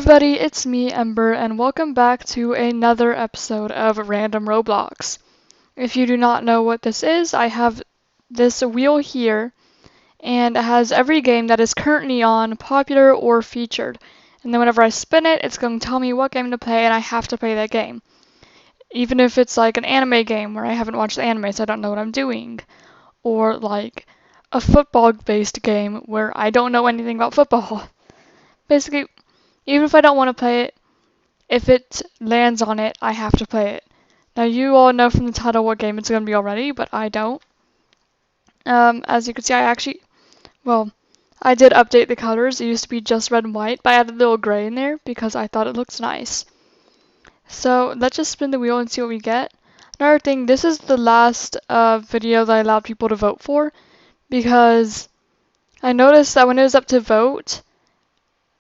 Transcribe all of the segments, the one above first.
everybody, it's me, Ember, and welcome back to another episode of Random Roblox. If you do not know what this is, I have this wheel here, and it has every game that is currently on, popular or featured. And then whenever I spin it, it's going to tell me what game to play, and I have to play that game. Even if it's like an anime game where I haven't watched the anime, so I don't know what I'm doing. Or like a football-based game where I don't know anything about football. Basically, even if I don't want to play it, if it lands on it, I have to play it. Now you all know from the title what game it's going to be already, but I don't. As you can see, I did update the colors. It used to be just red and white, but I added a little gray in there because I thought it looks nice. So let's just spin the wheel and see what we get. Another thing, this is the last video that I allowed people to vote for because I noticed that when it was up to vote,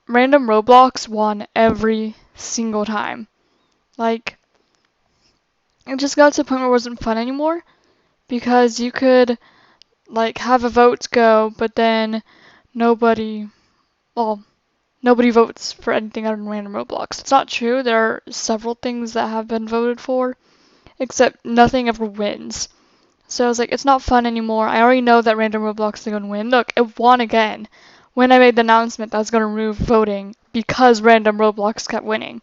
Random Roblox won every single time. Like, it just got to the point where it wasn't fun anymore because you could like have a vote go, but then nobody, nobody votes for anything other than Random Roblox. It's not true. There are several things that have been voted for, except nothing ever wins. So I was like, it's not fun anymore. I already know that Random Roblox is going to win. Look, it won again when I made the announcement that I was going to remove voting because Random Roblox kept winning.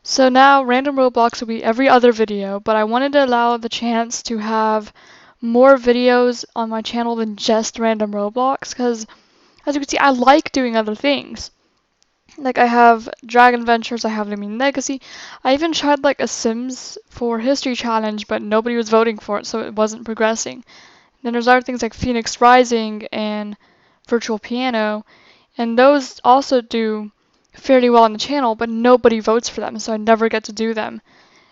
So now Random Roblox will be every other video, but I wanted to allow the chance to have more videos on my channel than just Random Roblox, because as you can see, I like doing other things. Like I have Dragon Ventures, I have Lumion Legacy. I even tried like a Sims 4 history challenge, but nobody was voting for it, so it wasn't progressing. Then there's other things like Phoenix Rising and Virtual Piano, and those also do fairly well on the channel, but nobody votes for them, so I never get to do them.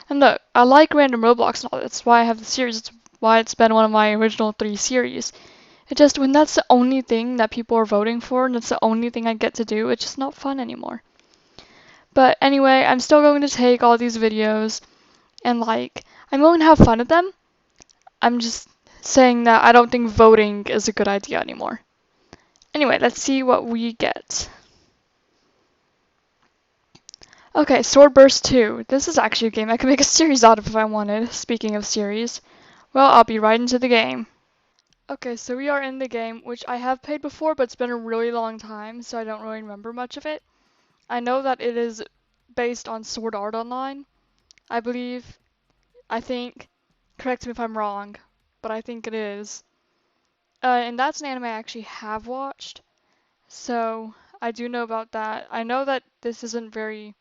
And look, I like Random Roblox and all. That's why I have the series. It's why it's been one of my original 3 series. It just, when that's the only thing that people are voting for and it's the only thing I get to do, it's just not fun anymore. But anyway, I'm still going to take all these videos and like, I'm going to have fun at them. I'm just saying that I don't think voting is a good idea anymore. Anyway, let's see what we get. Okay, Swordburst 2. This is actually a game I could make a series out of if I wanted, speaking of series. Well, I'll be right into the game. Okay, so we are in the game, which I have played before, but it's been a really long time, so I don't really remember much of it. I know that it is based on Sword Art Online, I believe. I think. Correct me if I'm wrong, but I think it is. And that's an anime I actually have watched, so I do know about that. I know that this isn't very...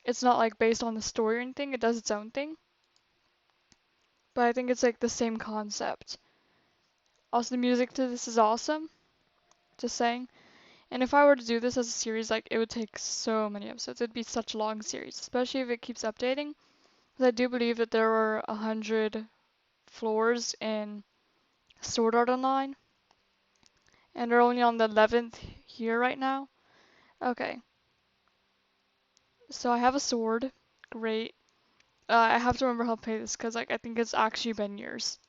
It's not like based on the story or anything, it does its own thing. But I think it's like the same concept. Also, the music to this is awesome. Just saying. And if I were to do this as a series, like, it would take so many episodes. It'd be such a long series, especially if it keeps updating. Because I do believe that there were 100 floors in Sword Art Online. And they're only on the 11th here right now. Okay. So I have a sword. Great. I have to remember how to play this because like I think it's actually been years.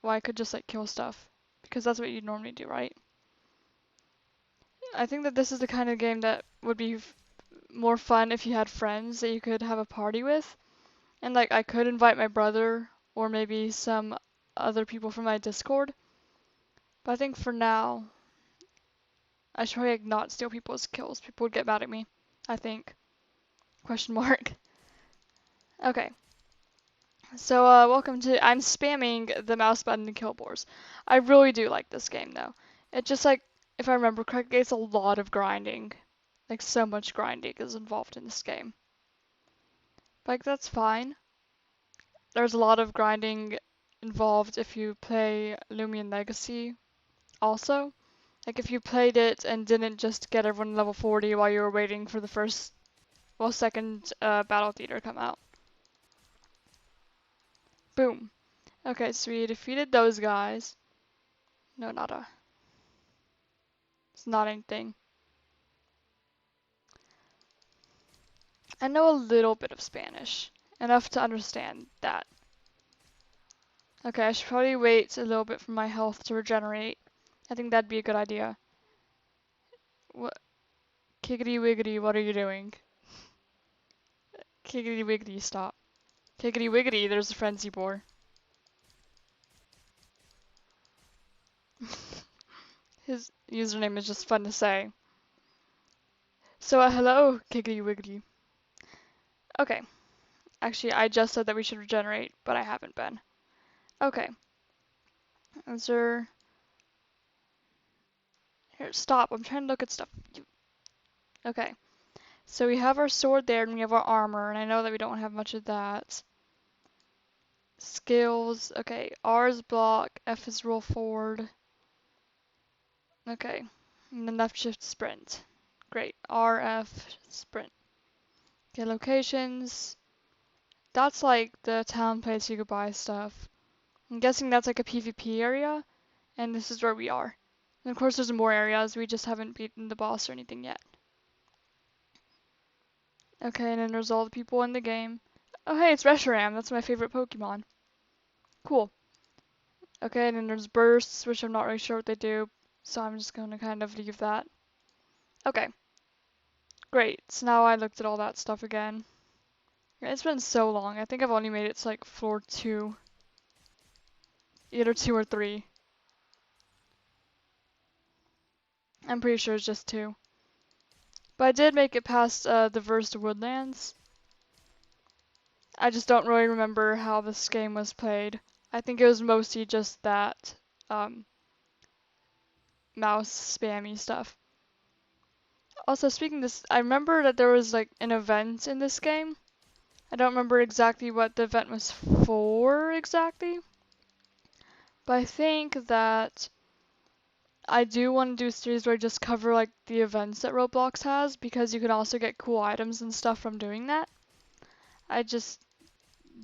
Well, I could just like kill stuff because that's what you normally do, right? I think that this is the kind of game that would be more fun if you had friends that you could have a party with. And like I could invite my brother or maybe some other people from my Discord. But I think for now, I should probably like not steal people's kills. People would get mad at me, I think. Question mark. Okay. So, welcome to... I'm spamming the mouse button to kill boars. I really do like this game, though. It just, like, if I remember correctly, it's a lot of grinding. Like, so much grinding is involved in this game. Like, that's fine. There's a lot of grinding involved if you play Lumion Legacy also. Like, if you played it and didn't just get everyone level 40 while you were waiting for the second Battle Theater to come out. Boom. Okay, so we defeated those guys. No, nada. It's not anything. I know a little bit of Spanish. Enough to understand that. Okay, I should probably wait a little bit for my health to regenerate. I think that'd be a good idea. What? Kiggity wiggity, what are you doing? Kiggity wiggity, stop. Kiggity wiggity, there's a frenzy boar. His username is just fun to say. So, hello, Kiggity wiggity. Okay. Actually, I just said that we should regenerate, but I haven't been. Okay. Is there... Here, stop. I'm trying to look at stuff. Okay. So we have our sword there, and we have our armor, and I know that we don't have much of that. Skills. Okay. R is block. F is roll forward. Okay. And then left shift sprint. Great. R, F, sprint. Okay, locations. That's like the town place you could buy stuff. I'm guessing that's like a PvP area, and this is where we are. And of course there's more areas, we just haven't beaten the boss or anything yet. Okay, and then there's all the people in the game. Oh hey, it's Reshiram, that's my favorite Pokemon. Cool. Okay, and then there's bursts, which I'm not really sure what they do, so I'm just gonna kind of leave that. Okay. Great, so now I looked at all that stuff again. It's been so long, I think I've only made it to like floor 2. Either 2 or 3. I'm pretty sure it's just 2. But I did make it past the Versed Woodlands. I just don't really remember how this game was played. I think it was mostly just that mouse spammy stuff. Also, speaking of this, I remember that there was like an event in this game. I don't remember exactly what the event was for exactly. But I think that I do want to do a series where I just cover like the events that Roblox has, because you can also get cool items and stuff from doing that. I just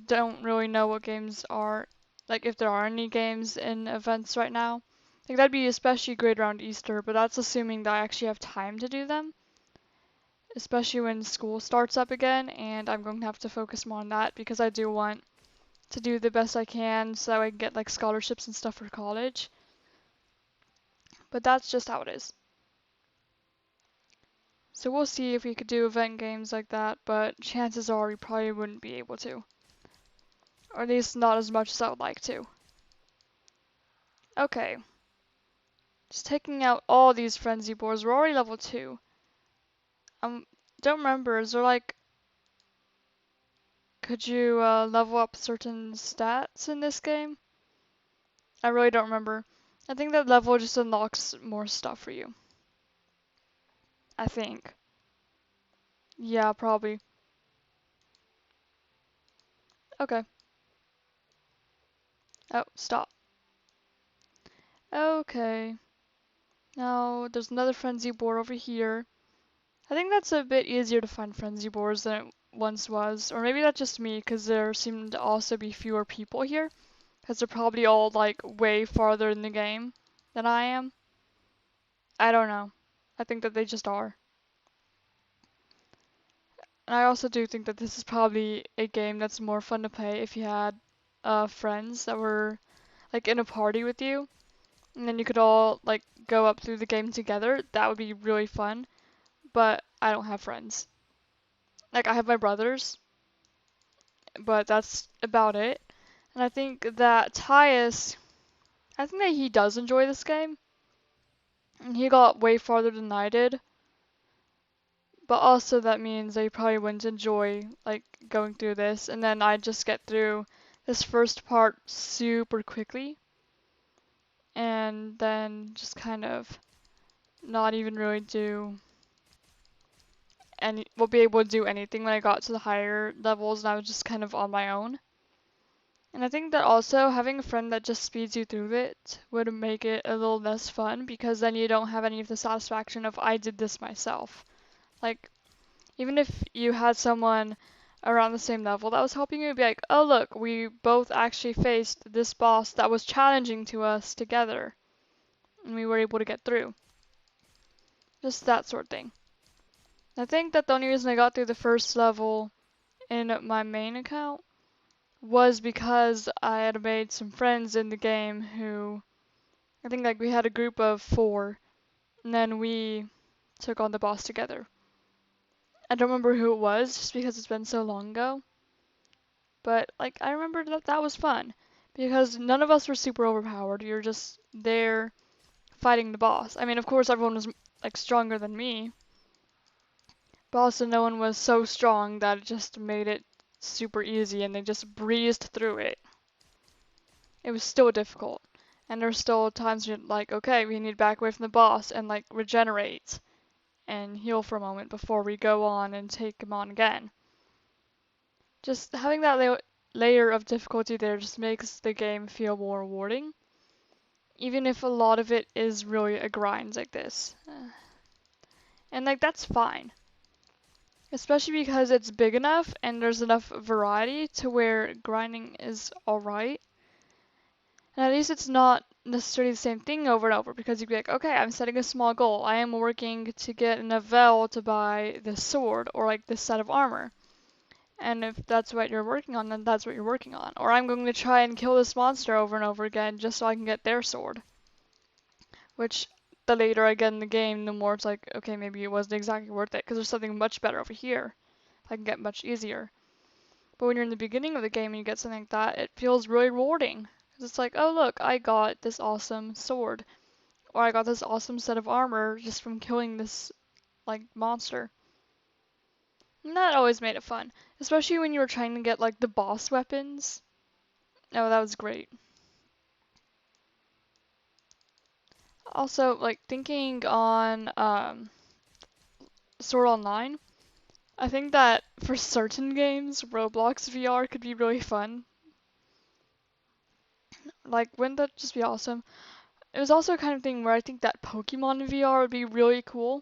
don't really know what games are, like if there are any games in events right now. I think that'd be especially great around Easter, but that's assuming that I actually have time to do them. Especially when school starts up again, and I'm going to have to focus more on that because I do want to do the best I can so that I can get like scholarships and stuff for college. But that's just how it is. So we'll see if we could do event games like that, but chances are we probably wouldn't be able to. Or at least not as much as I would like to. Okay. Just taking out all these frenzy boars. We're already level 2. Don't remember, is there like... Could you level up certain stats in this game? I really don't remember. I think that level just unlocks more stuff for you. I think. Yeah, probably. Okay. Oh, stop. Okay. Now, there's another frenzy boar over here. I think that's a bit easier to find frenzy boars than it once was. Or maybe that's just me, because there seem to also be fewer people here. Because they're probably all, like, way farther in the game than I am. I don't know. I think that they just are. And I also do think that this is probably a game that's more fun to play if you had friends that were, like, in a party with you. And then you could all, like, go up through the game together. That would be really fun. But I don't have friends. Like, I have my brothers, but that's about it. And I think that Tyus, I think that he does enjoy this game. And he got way farther than I did. But also that means that he probably wouldn't enjoy, like, going through this. And then I just get through this first part super quickly. And then just kind of not even really do any, will be able to do anything when I got to the higher levels and I was just kind of on my own. And I think that also having a friend that just speeds you through it would make it a little less fun, because then you don't have any of the satisfaction of I did this myself. Like, even if you had someone around the same level that was helping you, it'd be like, oh look, we both actually faced this boss that was challenging to us together, and we were able to get through. Just that sort of thing. I think that the only reason I got through the first level in my main account was because I had made some friends in the game who, I think like we had a group of 4, and then we took on the boss together. I don't remember who it was just because it's been so long ago. But like I remember that was fun because none of us were super overpowered. You're just there fighting the boss. I mean, of course everyone was like stronger than me, but also no one was so strong that it just made it super easy and they just breezed through it. It was still difficult. And there's still times you're like, okay, we need to back away from the boss and like regenerate and heal for a moment before we go on and take him on again. Just having that layer of difficulty there just makes the game feel more rewarding, even if a lot of it is really a grind like this. And like that's fine, especially because it's big enough and there's enough variety to where grinding is alright. And at least it's not necessarily the same thing over and over because you'd be like, okay, I'm setting a small goal. I am working to get enough Vel to buy this sword or like this set of armor. And if that's what you're working on, then that's what you're working on. Or I'm going to try and kill this monster over and over again just so I can get their sword. Which, the later I get in the game, the more it's like, okay, maybe it wasn't exactly worth it because there's something much better over here. I can get much easier. But when you're in the beginning of the game and you get something like that, it feels really rewarding. Because it's like, oh look, I got this awesome sword. Or I got this awesome set of armor just from killing this, like, monster. And that always made it fun. Especially when you were trying to get, like, the boss weapons. Oh, that was great. Also, like, thinking on, Sword Online, I think that for certain games, Roblox VR could be really fun. Like, wouldn't that just be awesome? It was also a kind of thing where I think that Pokemon VR would be really cool.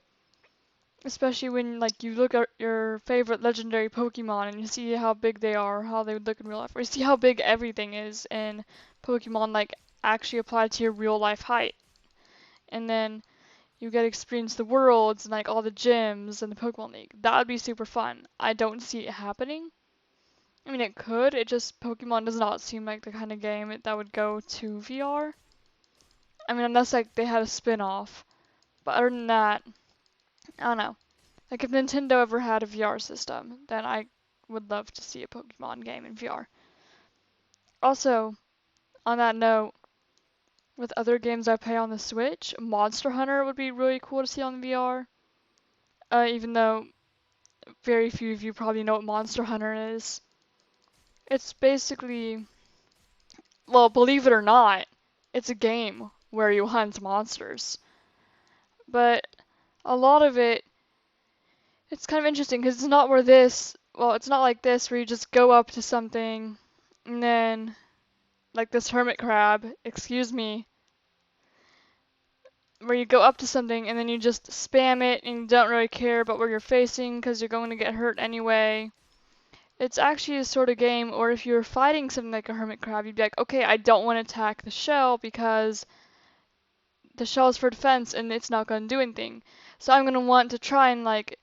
Especially when like you look at your favorite legendary Pokemon and you see how big they are, how they would look in real life, or you see how big everything is in Pokemon like actually applied to your real life height. And then you get to experience the worlds and like all the gyms and the Pokemon League. That would be super fun. I don't see it happening. I mean it could, it just Pokemon does not seem like the kind of game that would go to VR. I mean unless like they had a spin-off. But other than that, I don't know. Like if Nintendo ever had a VR system, then I would love to see a Pokemon game in VR. Also, on that note, with other games I play on the Switch, Monster Hunter would be really cool to see on VR. Even though very few of you probably know what Monster Hunter is. It's basically, well, believe it or not, it's a game where you hunt monsters. But a lot of it's kind of interesting because it's not it's not like this where you just go up to something and then, like this hermit crab, excuse me, where you go up to something and then you just spam it and you don't really care about where you're facing because you're going to get hurt anyway. It's actually a sort of game, or if you're fighting something like a hermit crab, you'd be like, okay, I don't want to attack the shell because the shell's for defense and it's not going to do anything. So I'm going to want to try and like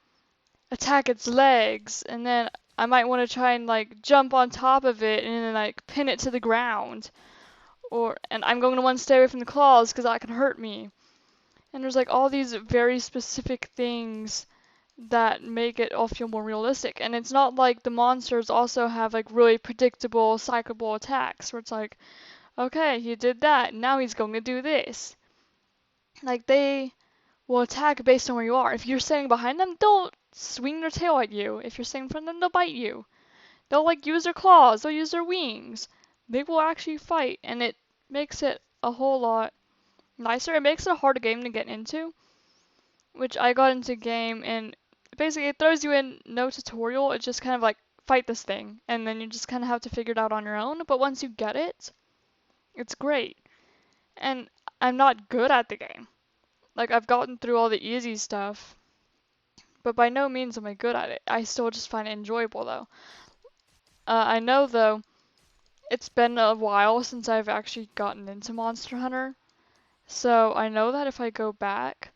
attack its legs, and then I might want to try and like jump on top of it and then like pin it to the ground. And I'm going to want to stay away from the claws because that can hurt me. And there's like all these very specific things that make it all feel more realistic. And it's not like the monsters also have like really predictable, cyclable attacks where it's like, okay, he did that, now he's going to do this. Like they will attack based on where you are. If you're standing behind them, they'll swing their tail at you. If you're standing in front of them, they'll bite you. They'll like use their claws, they'll use their wings. They will actually fight, and it makes it a whole lot nicer. It makes it a harder game to get into, which I got into game and basically it throws you in no tutorial. It's just kind of like fight this thing, and then you just kind of have to figure it out on your own. But once you get it, it's great. And I'm not good at the game. Like I've gotten through all the easy stuff, but by no means am I good at it. I still just find it enjoyable though. I know though, it's been a while since I've actually gotten into Monster Hunter, so I know that if I go back,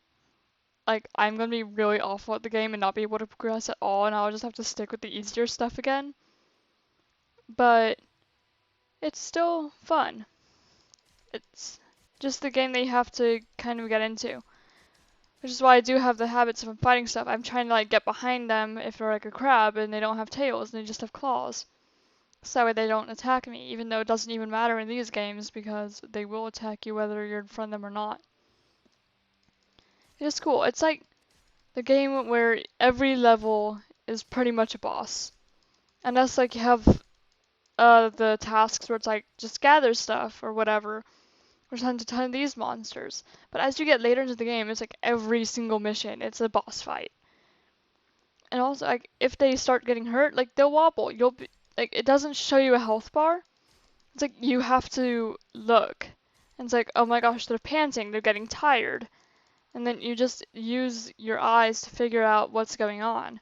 like I'm gonna be really awful at the game and not be able to progress at all, and I'll just have to stick with the easier stuff again. But it's still fun. It's just the game that you have to kind of get into. Which is why I do have the habits of fighting stuff. I'm trying to like get behind them if they're like a crab and they don't have tails and they just have claws. So that way they don't attack me, even though it doesn't even matter in these games because they will attack you whether you're in front of them or not. It is cool. It's like the game where every level is pretty much a boss. Unless like you have the tasks where it's like just gather stuff or whatever. There's a ton of these monsters. But as you get later into the game, it's like every single mission, it's a boss fight. And also, like, if they start getting hurt, like, they'll wobble. You'll be, like, it doesn't show you a health bar. It's like, you have to look. And it's like, oh my gosh, they're panting, they're getting tired. And then you just use your eyes to figure out what's going on.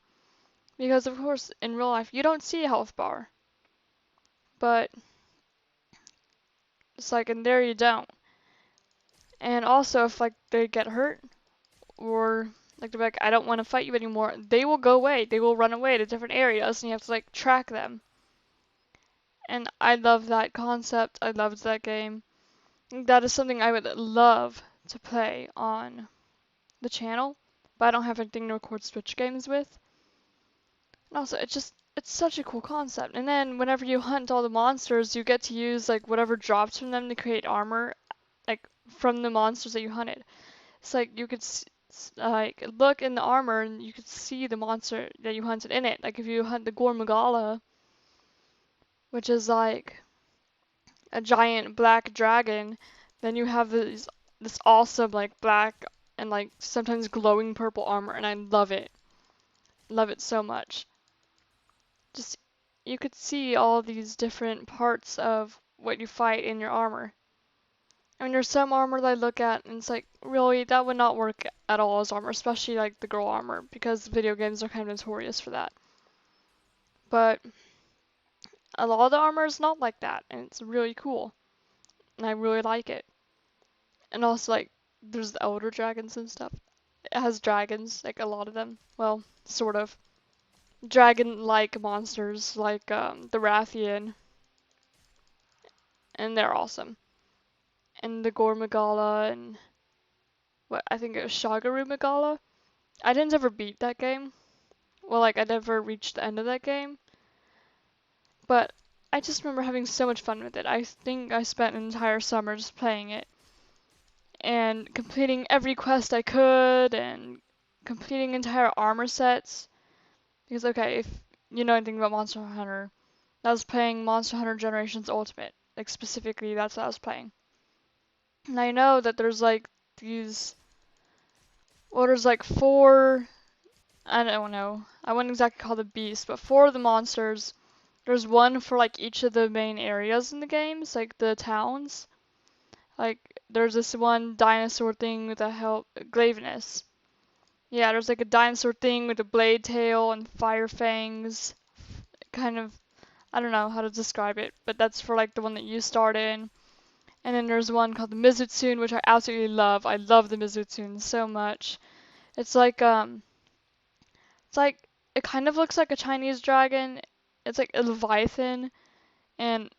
Because, of course, in real life, you don't see a health bar. But it's like, in there you don't. And also, if, like, they get hurt, or like they're like, I don't want to fight you anymore, they will go away. They will run away to different areas, and you have to like track them. And I love that concept. I loved that game. That is something I would love to play on the channel, but I don't have anything to record Switch games with. And also, it's such a cool concept. And then whenever you hunt all the monsters, you get to use like whatever drops from them to create armor, like from the monsters that you hunted. It's like you could like look in the armor and you could see the monster that you hunted in it. Like if you hunt the Gormagala, which is like a giant black dragon, then you have this awesome like black and like sometimes glowing purple armor, and I love it. Love it so much. Just you could see all these different parts of what you fight in your armor. I mean, there's some armor that I look at and it's like, really, that would not work at all as armor, especially like the girl armor, because video games are kind of notorious for that. But a lot of the armor is not like that, and it's really cool. And I really like it. And also, like, there's the elder dragons and stuff. It has dragons, like a lot of them. Well, sort of. Dragon-like monsters, like the Rathian. And they're awesome. And the Gormagala and what I think it was Shagaru Magala. I didn't ever beat that game. Well, like I never reached the end of that game. But I just remember having so much fun with it. I think I spent an entire summer just playing it. And completing every quest I could and completing entire armor sets. Because okay, if you know anything about Monster Hunter, I was playing Monster Hunter Generations Ultimate. Like specifically that's what I was playing. And I know that there's like these, well, there's like four, I don't know, I wouldn't exactly call them beasts, but four of the monsters. There's one for like each of the main areas in the games, like the towns. Like there's this one dinosaur thing with a Glavenus. Yeah, there's like a dinosaur thing with a blade tail and fire fangs. Kind of, I don't know how to describe it, but that's for like the one that you start in. And then there's one called the Mizutsune, which I absolutely love. I love the Mizutsune so much. It's like it kind of looks like a Chinese dragon. It's like a leviathan and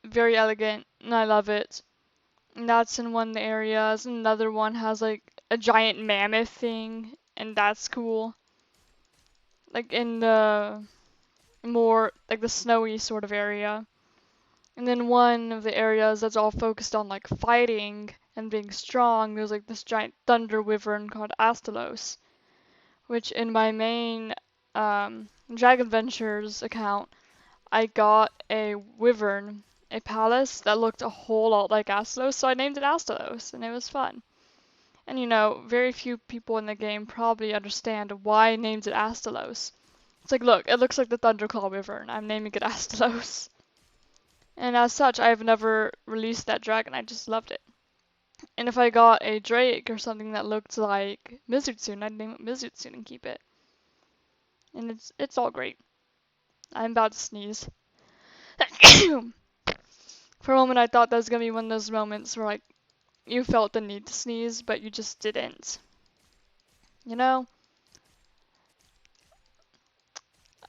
very elegant, and I love it. And that's in one of the areas. Another one has like a giant mammoth thing, and that's cool. Like in the more like the snowy sort of area. And then one of the areas that's all focused on like fighting and being strong, there's like this giant thunder wyvern called Astalos, which in my main Dragon Ventures account, I got a wyvern, a palace that looked a whole lot like Astalos, so I named it Astalos, and it was fun. And you know, very few people in the game probably understand why I named it Astalos. It's like, look, it looks like the Thunderclaw Wyvern. I'm naming it Astalos. And as such, I have never released that dragon. I just loved it. And if I got a Drake or something that looked like Mizutsune, I'd name it Mizutsune and keep it. And it's all great. I'm about to sneeze. For a moment, I thought that was gonna be one of those moments where like you felt the need to sneeze, but you just didn't. You know?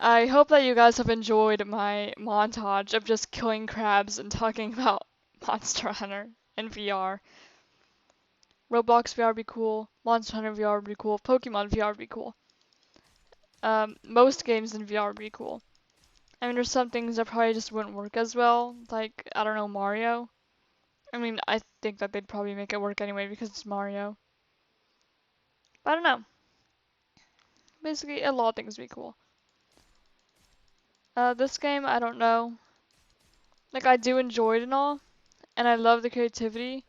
I hope that you guys have enjoyed my montage of just killing crabs and talking about Monster Hunter and VR. Roblox VR would be cool. Monster Hunter VR would be cool. Pokemon VR would be cool. Most games in VR would be cool. I mean, there's some things that probably just wouldn't work as well. Like, I don't know, Mario. I mean, I think that they'd probably make it work anyway because it's Mario. But I don't know. Basically, a lot of things would be cool. This game, I don't know. Like, I do enjoy it and all, and I love the creativity,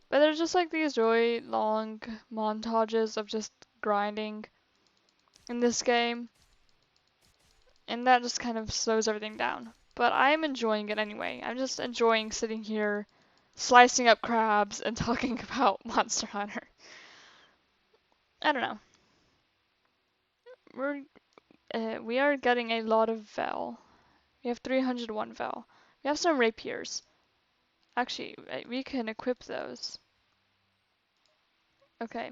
but there's just like these really long montages of just grinding in this game, and that just kind of slows everything down. But I am enjoying it anyway. I'm just enjoying sitting here, slicing up crabs and talking about Monster Hunter. I don't know. We are getting a lot of Vel. We have 301 Vel. We have some rapiers. Actually, we can equip those. Okay.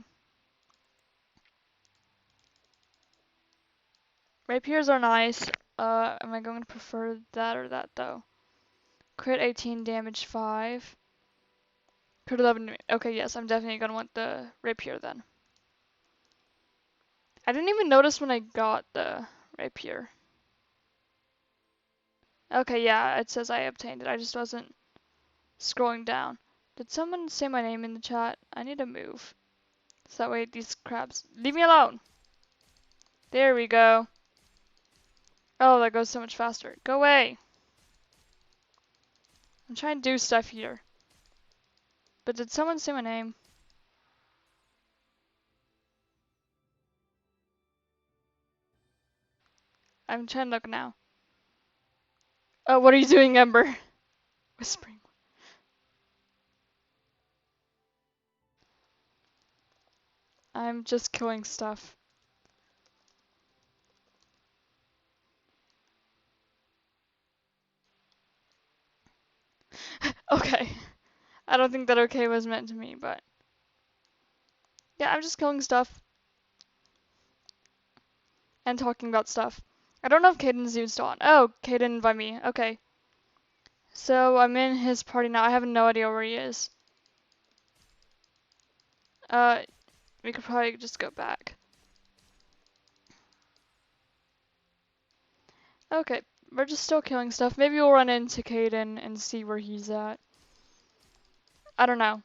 Rapiers are nice. Am I going to prefer that or that though? Crit 18, damage 5. Crit 11. Okay, yes, I'm definitely gonna want the rapier then. I didn't even notice when I got the rapier. Okay, yeah, it says I obtained it. I just wasn't scrolling down. Did someone say my name in the chat? I need to move. So that way these crabs... Leave me alone! There we go. Oh, that goes so much faster. Go away! I'm trying to do stuff here. But did someone say my name? I'm trying to look now. Oh, what are you doing, Ember? Whispering. I'm just killing stuff. Okay. I don't think that okay was meant to me, but... Yeah, I'm just killing stuff. And talking about stuff. I don't know if Caden's even still on. Oh, Caden invited me. Okay. So, I'm in his party now. I have no idea where he is. We could probably just go back. Okay, we're just still killing stuff. Maybe we'll run into Caden and see where he's at. I don't know.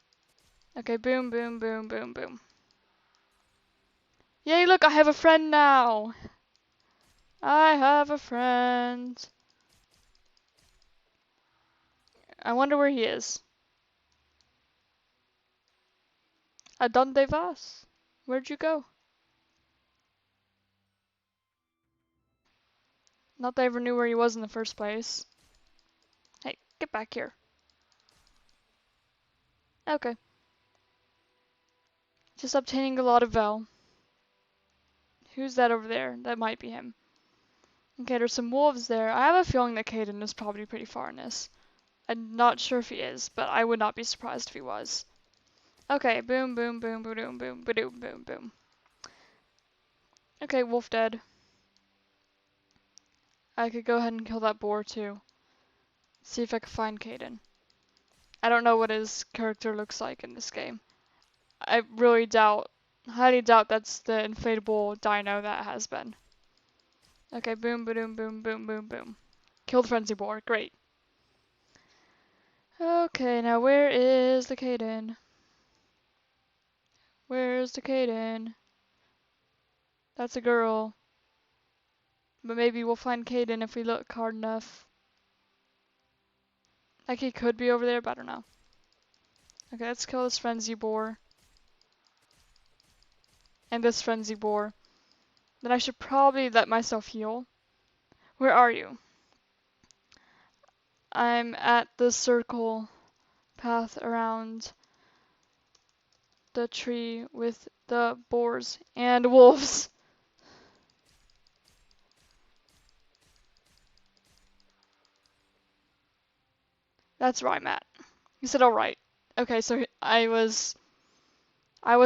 Okay, boom, boom, boom, boom, boom. Yay, look, I have a friend now! I have a friend. I wonder where he is. ¿A dónde vas? Where'd you go? Not that I ever knew where he was in the first place. Hey, get back here. Okay. Just obtaining a lot of Vel. Who's that over there? That might be him. Okay, there's some wolves there. I have a feeling that Caden is probably pretty far in this. I'm not sure if he is, but I would not be surprised if he was. Okay, boom, boom, boom, boom, boom, boom, boom, boom, boom. Okay, wolf dead. I could go ahead and kill that boar too. See if I can find Caden. I don't know what his character looks like in this game. I really doubt, highly doubt that's the inflatable dino that has been. Okay, boom, boom, boom, boom, boom, boom. Killed Frenzy Boar, great. Okay, now where is the Caden? Where's the Caden? That's a girl. But maybe we'll find Caden if we look hard enough. Like he could be over there, but I don't know. Okay, let's kill this Frenzy Boar. And this Frenzy Boar. Then I should probably let myself heal. Where are you? I'm at the circle path around the tree with the boars and wolves. That's where I'm at. You said alright. Okay, so I was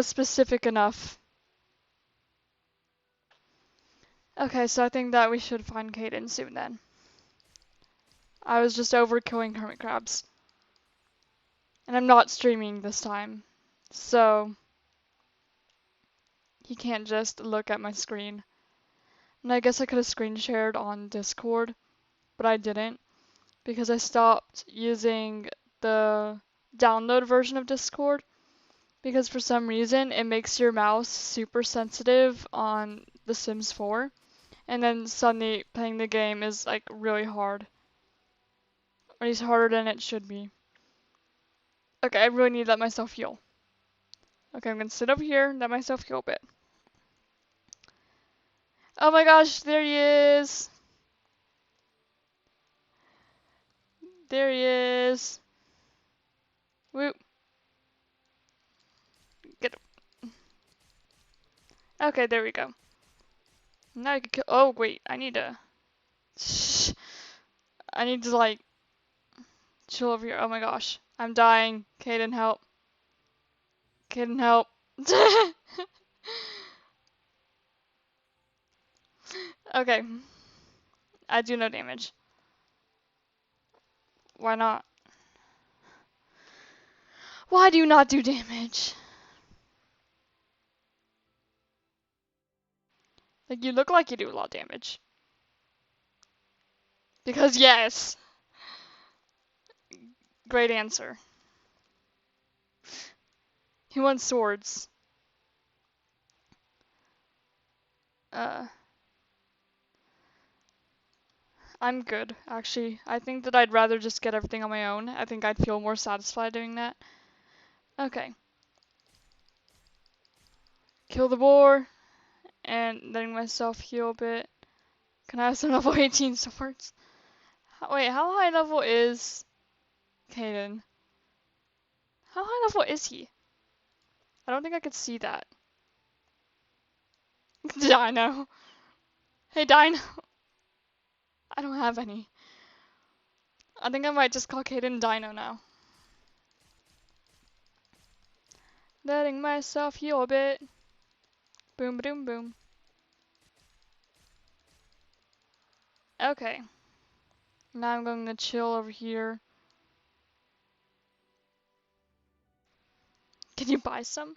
specific enough. Okay, so I think that we should find Caden soon then. I was just overkilling hermit crabs. And I'm not streaming this time. So he can't just look at my screen. And I guess I could have screen shared on Discord, but I didn't because I stopped using the download version of Discord because for some reason it makes your mouse super sensitive on The Sims 4, and then suddenly playing the game is like really hard. Or at least harder than it should be. Okay, I really need to let myself heal. Okay, I'm gonna sit over here and let myself heal a bit. Oh my gosh, there he is! There he is! Whoop. Get him. Okay, there we go. Now I can kill. Oh, wait, I need to. I need to, like, chill over here. Oh my gosh. I'm dying. Kaden, help. Kaden, help. Okay. I do no damage. Why not? Why do you not do damage? Like, you look like you do a lot of damage. Because yes! Great answer. He wants swords. I'm good, actually. I think that I'd rather just get everything on my own. I think I'd feel more satisfied doing that. Okay. Kill the boar, and letting myself heal a bit. Can I have some level 18 swords? Wait, how high level is Kaden? How high level is he? I don't think I could see that. Dino. Hey, Dino. I don't have any. I think I might just call Kaden Dino now. Letting myself heal a bit. Boom, boom, boom. Okay. Now I'm going to chill over here. Can you buy some?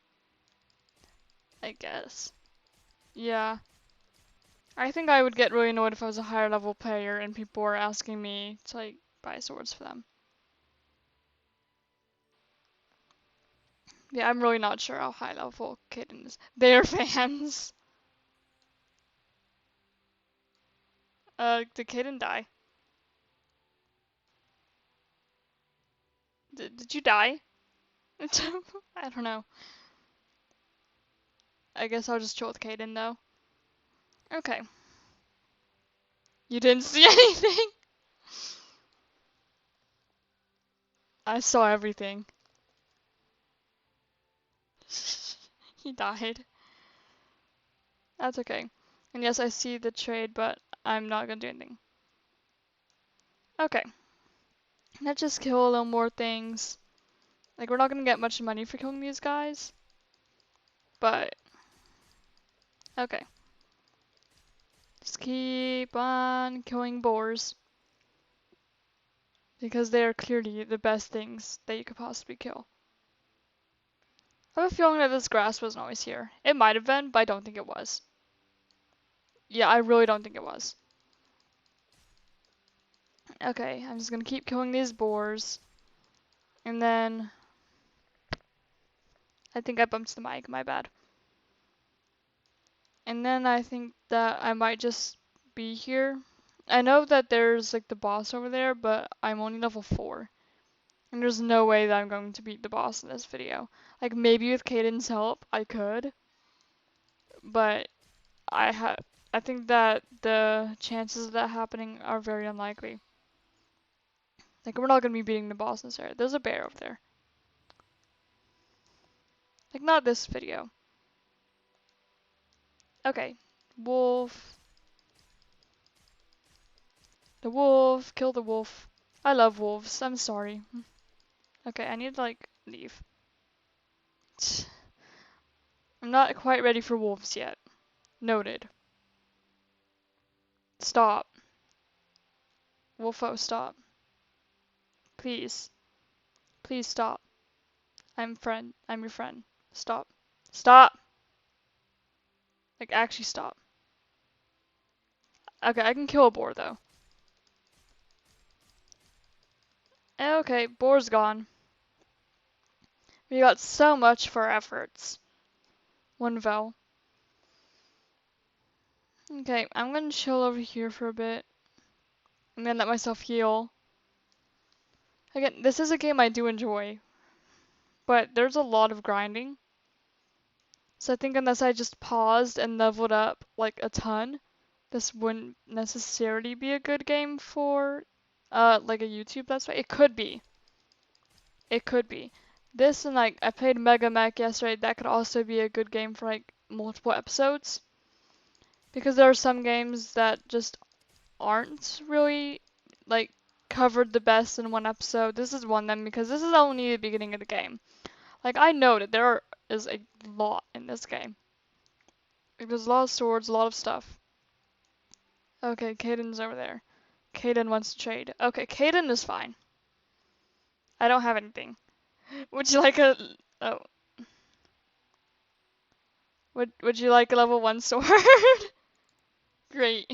I guess. Yeah. I think I would get really annoyed if I was a higher level player and people were asking me to like buy swords for them. Yeah, I'm really not sure how high level Kaden is. They are fans. Did Kaden die? Did you die? I don't know. I guess I'll just chill with Kaden though. Okay. You didn't see anything? I saw everything. He died. That's okay. And yes, I see the trade, but I'm not gonna do anything. Okay. Let's just kill a little more things. Like, we're not gonna get much money for killing these guys. But, okay. Just keep on killing boars. Because they are clearly the best things that you could possibly kill. I have a feeling that this grass wasn't always here. It might have been, but I don't think it was. Yeah, I really don't think it was. Okay, I'm just gonna keep killing these boars. And then... I think I bumped the mic, my bad. And then I think that I might just be here. I know that there's like the boss over there, but I'm only level 4. And there's no way that I'm going to beat the boss in this video. Like maybe with Caden's help I could. But I think that the chances of that happening are very unlikely. Like we're not gonna be beating the boss in this area. There's a bear over there. Like not this video. Okay. Wolf. The wolf. Kill the wolf. I love wolves. I'm sorry. Okay, I need to like leave. I'm not quite ready for wolves yet. Noted. Stop. Wolfo, stop. Please. Please stop. I'm your friend. Stop. Stop! Like, actually stop. Okay, I can kill a boar, though. Okay, boar's gone. We got so much for our efforts. One Vel. Okay, I'm gonna chill over here for a bit. I'm gonna let myself heal. Again, this is a game I do enjoy, but there's a lot of grinding. So I think unless I just paused and leveled up like a ton, this wouldn't necessarily be a good game for like a YouTube Let's Play. It could be. It could be. This and like I played Mega Mech yesterday, that could also be a good game for like multiple episodes. Because there are some games that just aren't really like covered the best in one episode. This is one of them because this is only the beginning of the game. Like I know that is a lot in this game. Like, there's a lot of swords, a lot of stuff. Okay, Caden's over there. Caden wants to trade. Okay, Caden is fine. I don't have anything. Would you like a oh would you like a level 1 sword? Great.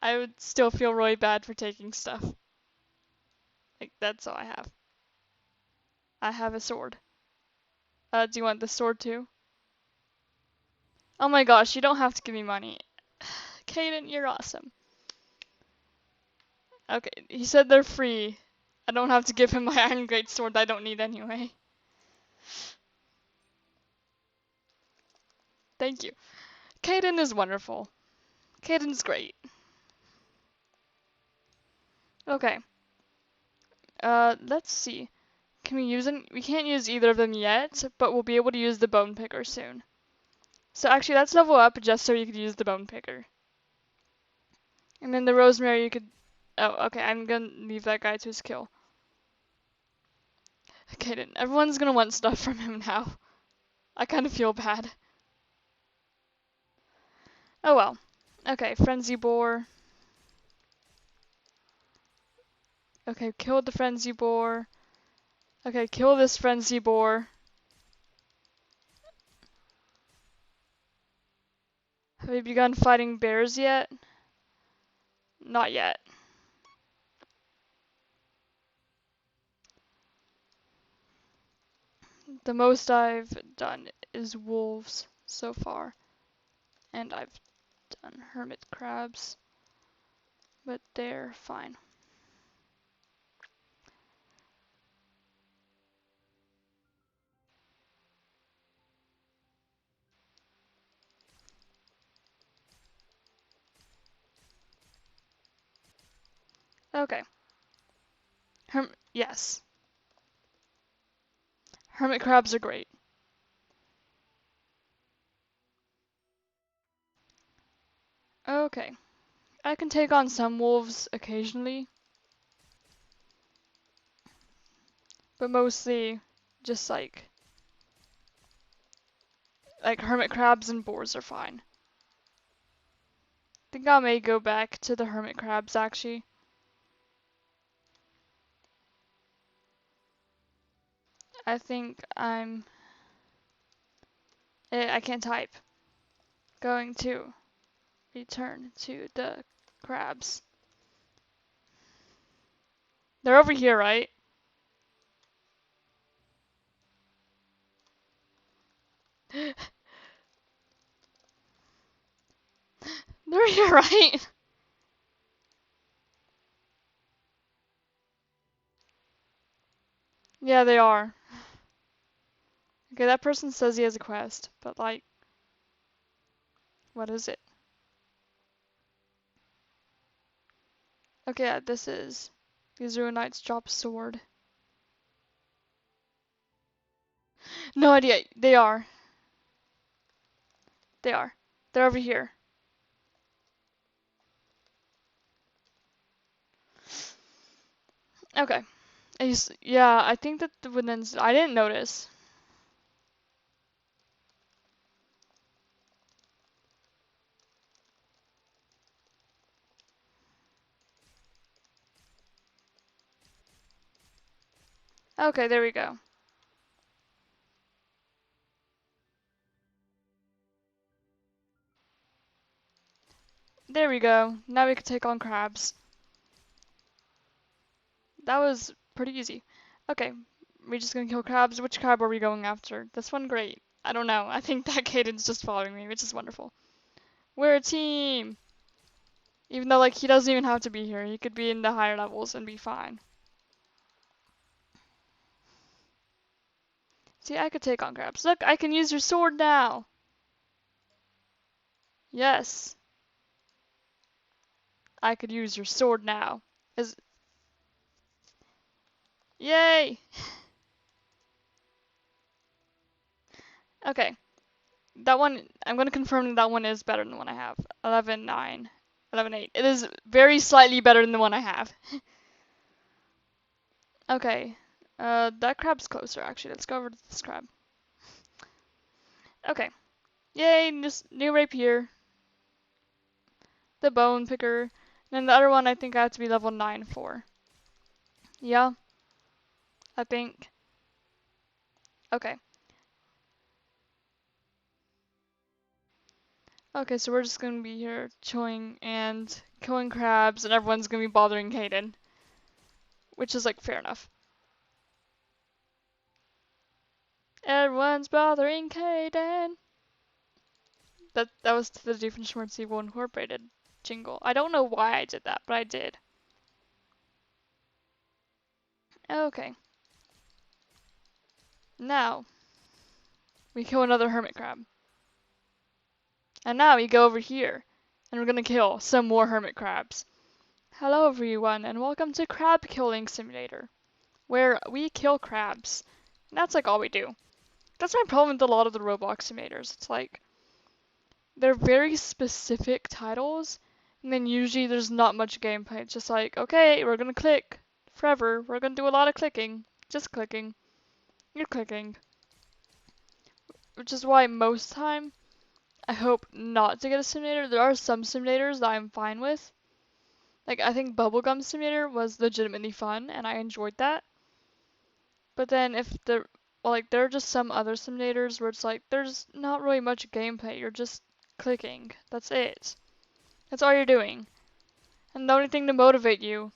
I would still feel really bad for taking stuff. Like that's all I have. I have a sword. Do you want the sword too? Oh my gosh, you don't have to give me money. Caden, you're awesome. Okay, he said they're free. I don't have to give him my iron great sword that I don't need anyway. Thank you. Caden is wonderful. Caden's great. Okay. Let's see. Can we use them? We can't use either of them yet, but we'll be able to use the bone picker soon. So actually, let's level up just so you could use the bone picker. And then the rosemary you could... Oh, okay, I'm gonna leave that guy to his kill. Okay, then everyone's gonna want stuff from him now. I kind of feel bad. Oh well. Okay, frenzy boar. Okay, kill the frenzy boar. Okay, kill this frenzy boar. Have you begun fighting bears yet? Not yet. The most I've done is wolves so far. And I've done hermit crabs. But they're fine. Okay. Yes. Hermit crabs are great. Okay. I can take on some wolves occasionally. But mostly just like hermit crabs and boars are fine. I think I may go back to the hermit crabs actually. I think I can't type. Going to return to the crabs. They're over here, right? They're here, right? Yeah, they are. Okay, that person says he has a quest, but like, what is it? Okay, yeah, this is. These Ruin Knights drop sword. No idea. They are. They are. They're over here. Okay. Yeah, I think that the woodlands. I didn't notice. Okay, there we go. There we go. Now we can take on crabs. That was pretty easy. Okay, we're just gonna kill crabs. Which crab are we going after? This one? Great. I don't know. I think that Caden's just following me, which is wonderful. We're a team! Even though, like, he doesn't even have to be here. He could be in the higher levels and be fine. See, I could take on crabs. Look, I can use your sword now! Yes. I could use your sword now. Yay! Okay. That one, I'm going to confirm that one is better than the one I have. 11-9. 11-8. It is very slightly better than the one I have. Okay. That crab's closer, actually. Let's go over to this crab. Okay. Yay, new rapier. The bone picker. And then the other one I think I have to be level 9 for. Yeah, I think. Okay. Okay, so we're just gonna be here chilling and killing crabs, and everyone's gonna be bothering Caden. Which is, like, fair enough. Everyone's bothering Caden. That was the Doofenshmirtz Evil Incorporated jingle. I don't know why I did that, but I did. Okay. Now, we kill another hermit crab. And now we go over here, and we're gonna kill some more hermit crabs. Hello everyone, and welcome to Crab Killing Simulator, where we kill crabs. And that's like all we do. That's my problem with a lot of the Roblox simulators. It's like, they're very specific titles, and then usually there's not much gameplay. It's just like, okay, we're gonna click forever. We're gonna do a lot of clicking. Just clicking. You're clicking. Which is why most time, I hope not to get a simulator. There are some simulators that I'm fine with. Like, I think Bubblegum Simulator was legitimately fun, and I enjoyed that. But then there are just some other simulators where it's like, there's not really much gameplay. You're just clicking. That's it. That's all you're doing. And the only thing to motivate you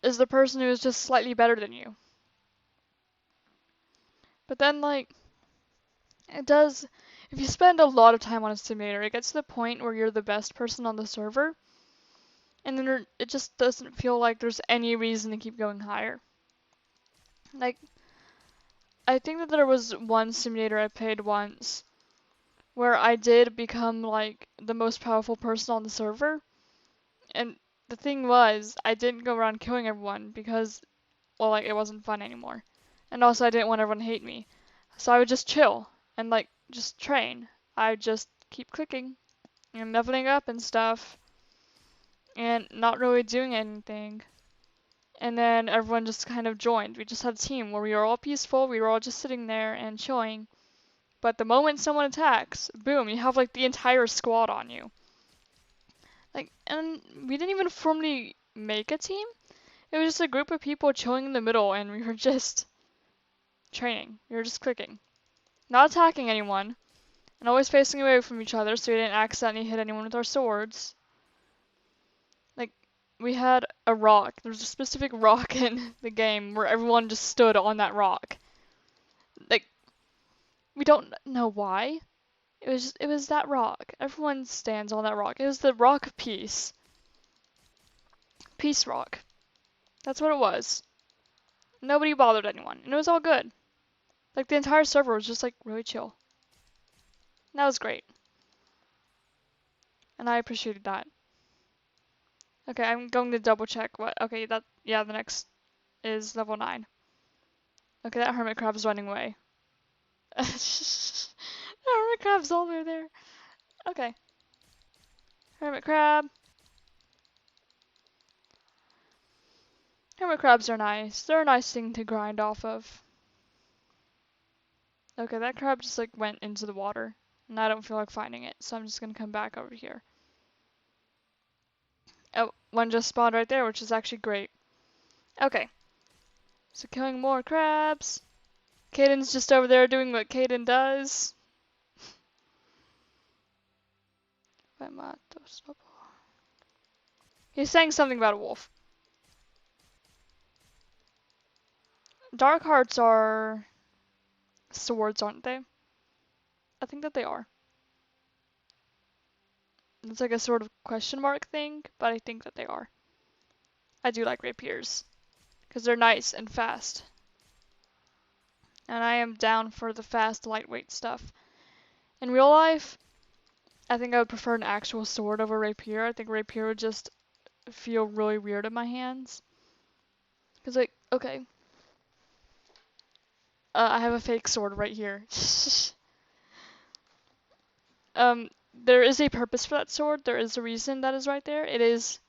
is the person who is just slightly better than you. But then, like, if you spend a lot of time on a simulator, it gets to the point where you're the best person on the server, and then it just doesn't feel like there's any reason to keep going higher. Like, I think that there was one simulator I played once where I did become, like, the most powerful person on the server, and the thing was, I didn't go around killing everyone because, well, like, it wasn't fun anymore. And also, I didn't want everyone to hate me. So I would just chill and, like, just train. I just keep clicking and leveling up and stuff and not really doing anything. And then everyone just kind of joined. We just had a team where we were all peaceful, we were all just sitting there and chilling. But the moment someone attacks, boom, you have like the entire squad on you. Like, and we didn't even formally make a team. It was just a group of people chilling in the middle, and we were just training. We were just clicking. Not attacking anyone, and always facing away from each other so we didn't accidentally hit anyone with our swords. Like, we had a rock. There was a specific rock in the game where everyone just stood on that rock. Like, we don't know why. It was that rock. Everyone stands on that rock. It was the rock of peace. Peace rock. That's what it was. Nobody bothered anyone, and it was all good. Like, the entire server was just like really chill. And that was great. And I appreciated that. Okay, I'm going to double check what. Okay, yeah, the next is level 9. Okay, that hermit crab is running away. The hermit crab's all the way there. Okay. Hermit crab. Hermit crabs are nice. They're a nice thing to grind off of. Okay, that crab just like went into the water. And I don't feel like finding it, so I'm just gonna come back over here. Oh, one just spawned right there, which is actually great. Okay. So killing more crabs. Caden's just over there doing what Caden does. He's saying something about a wolf. Dark hearts are swords, aren't they? I think that they are. It's like a sort of question mark thing, but I think that they are. I do like rapiers because they're nice and fast. And I am down for the fast, lightweight stuff. In real life, I think I would prefer an actual sword over rapier. I think rapier would just feel really weird in my hands. Because, like, okay. I have a fake sword right here. There is a purpose for that sword. There is a reason that is right there. It is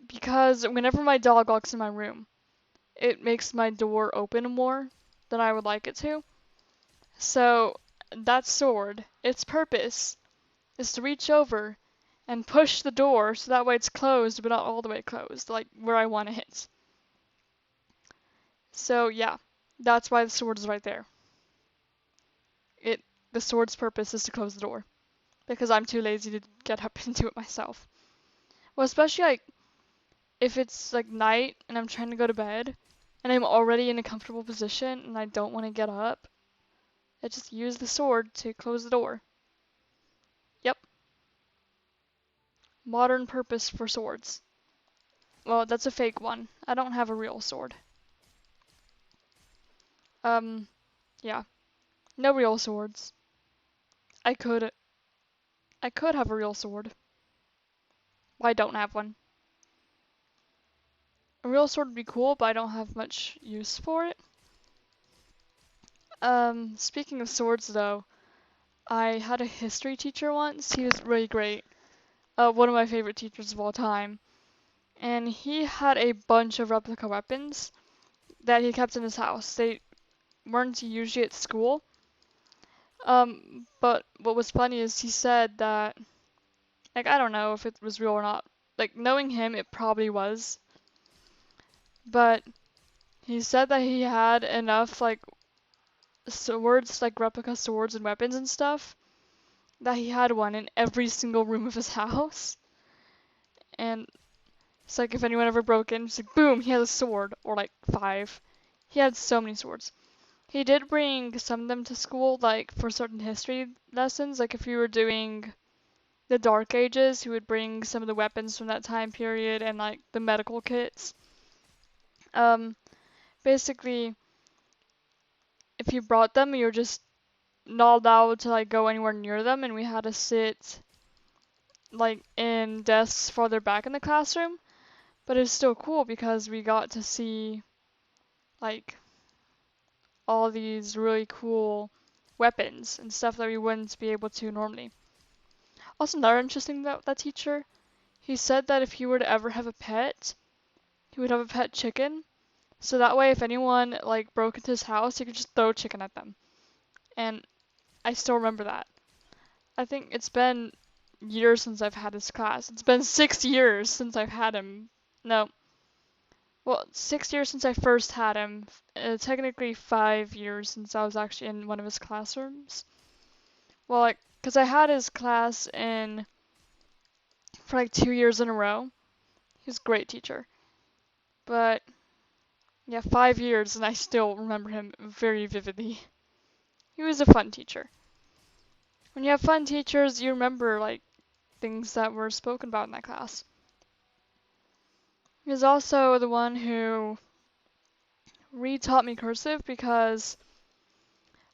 because whenever my dog walks in my room, it makes my door open more than I would like it to. So, that sword, its purpose is to reach over and push the door so that way it's closed but not all the way closed, like where I want it. So yeah, that's why the sword is right there. The sword's purpose is to close the door because I'm too lazy to get up and do it myself. Well, especially like if it's like night and I'm trying to go to bed and I'm already in a comfortable position and I don't want to get up, I just use the sword to close the door. Yep. Modern purpose for swords. Well, that's a fake one. I don't have a real sword. Yeah. No real swords. I could have a real sword. Well, I don't have one. A real sword would be cool, but I don't have much use for it. Speaking of swords though, I had a history teacher once. He was really great. One of my favorite teachers of all time. And he had a bunch of replica weapons that he kept in his house. They weren't usually at school. But what was funny is he said that, like, I don't know if it was real or not. Like, knowing him, it probably was. But he said that he had enough, like, swords, like replica swords and weapons and stuff, that he had one in every single room of his house. And it's like if anyone ever broke in, it's like, boom, he has a sword, or like 5. He had so many swords. He did bring some of them to school, like for certain history lessons. Like if you were doing the Dark Ages, he would bring some of the weapons from that time period and like the medical kits. Basically, if you brought them, you were just not allowed to like go anywhere near them, and we had to sit like in desks farther back in the classroom. But it was still cool because we got to see like all these really cool weapons and stuff that we wouldn't be able to normally. Also, another interesting thing about that teacher, he said that if he were to ever have a pet, he would have a pet chicken. So that way, if anyone like broke into his house, he could just throw chicken at them. And I still remember that. I think it's been years since I've had this class. It's been 6 years since I've had him. No. Well, 6 years since I first had him. Technically 5 years since I was actually in one of his classrooms. Well, like, because I had his class for like 2 years in a row. He was a great teacher. But, yeah, 5 years and I still remember him very vividly. He was a fun teacher. When you have fun teachers, you remember, like, things that were spoken about in that class. He was also the one who re-taught me cursive because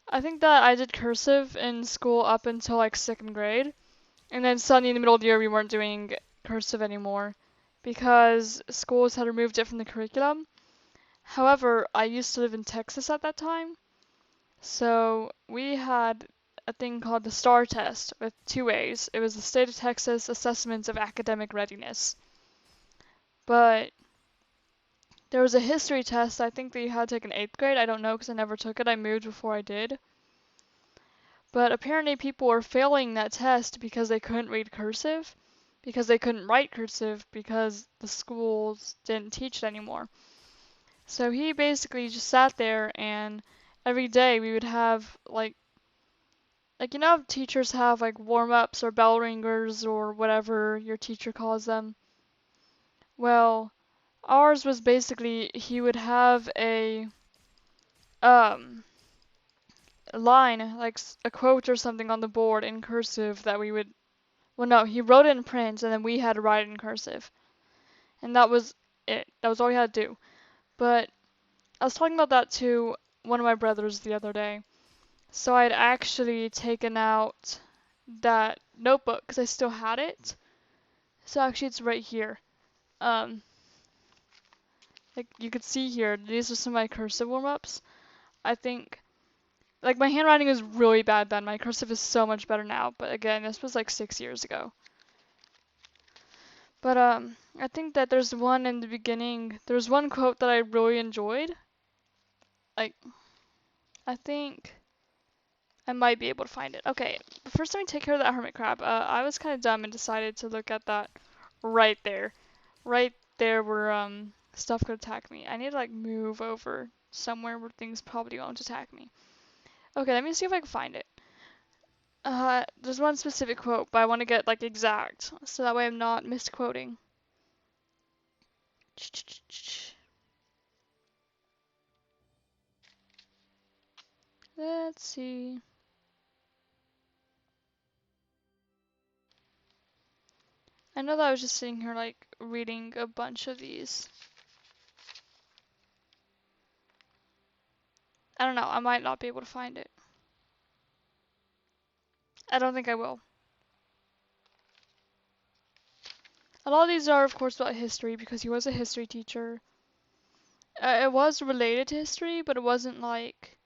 I think that I did cursive in school up until like 2nd grade. And then suddenly in the middle of the year we weren't doing cursive anymore because schools had removed it from the curriculum. However, I used to live in Texas at that time. So we had a thing called the STAR test with 2 A's. It was the State of Texas Assessments of Academic Readiness. But there was a history test I think that you had to take in 8th grade. I don't know because I never took it. I moved before I did. But apparently people were failing that test because they couldn't read cursive, because they couldn't write cursive, because the schools didn't teach it anymore. So he basically just sat there and every day we would have like you know how teachers have like warm-ups or bell ringers or whatever your teacher calls them. Well, ours was basically he would have um line, like a quote or something on the board in cursive that we would. Well, no, he wrote it in print and then we had to write it in cursive. And that was it. That was all we had to do. But I was talking about that to one of my brothers the other day. So I had actually taken out that notebook because I still had it. So actually it's right here. Um, like you could see here, these are some of my cursive warm-ups. I think, like my handwriting is really bad then. My cursive is so much better now. But again, this was like 6 years ago. But I think that there's one in the beginning. There's one quote that I really enjoyed. Like, I think I might be able to find it. Okay, but first let me take care of that hermit crab. I was kind of dumb and decided to look at that right there. Right there where stuff could attack me. I need to like move over somewhere where things probably won't attack me. Okay, let me see if I can find it. There's one specific quote, but I want to get like exact, so that way I'm not misquoting. Let's see. I know that I was just sitting here like reading a bunch of these. I don't know, I might not be able to find it. I don't think I will. A lot of these are, of course, about history because he was a history teacher. It was related to history, but it wasn't like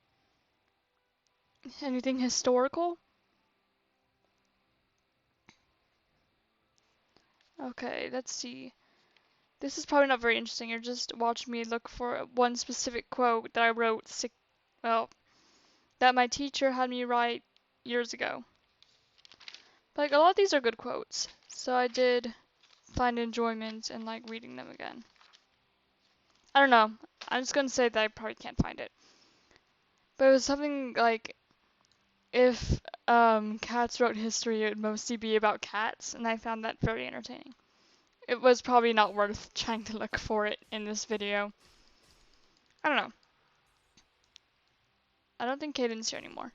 anything historical. Okay, let's see. This is probably not very interesting. You're just watching me look for one specific quote that I wrote, well, that my teacher had me write years ago. But, like, a lot of these are good quotes, so I did find enjoyment in like reading them again. I don't know. I'm just gonna say that I probably can't find it. But it was something like if cats wrote history, it would mostly be about cats, and I found that very entertaining. It was probably not worth trying to look for it in this video. I don't know. I don't think Caden's here anymore.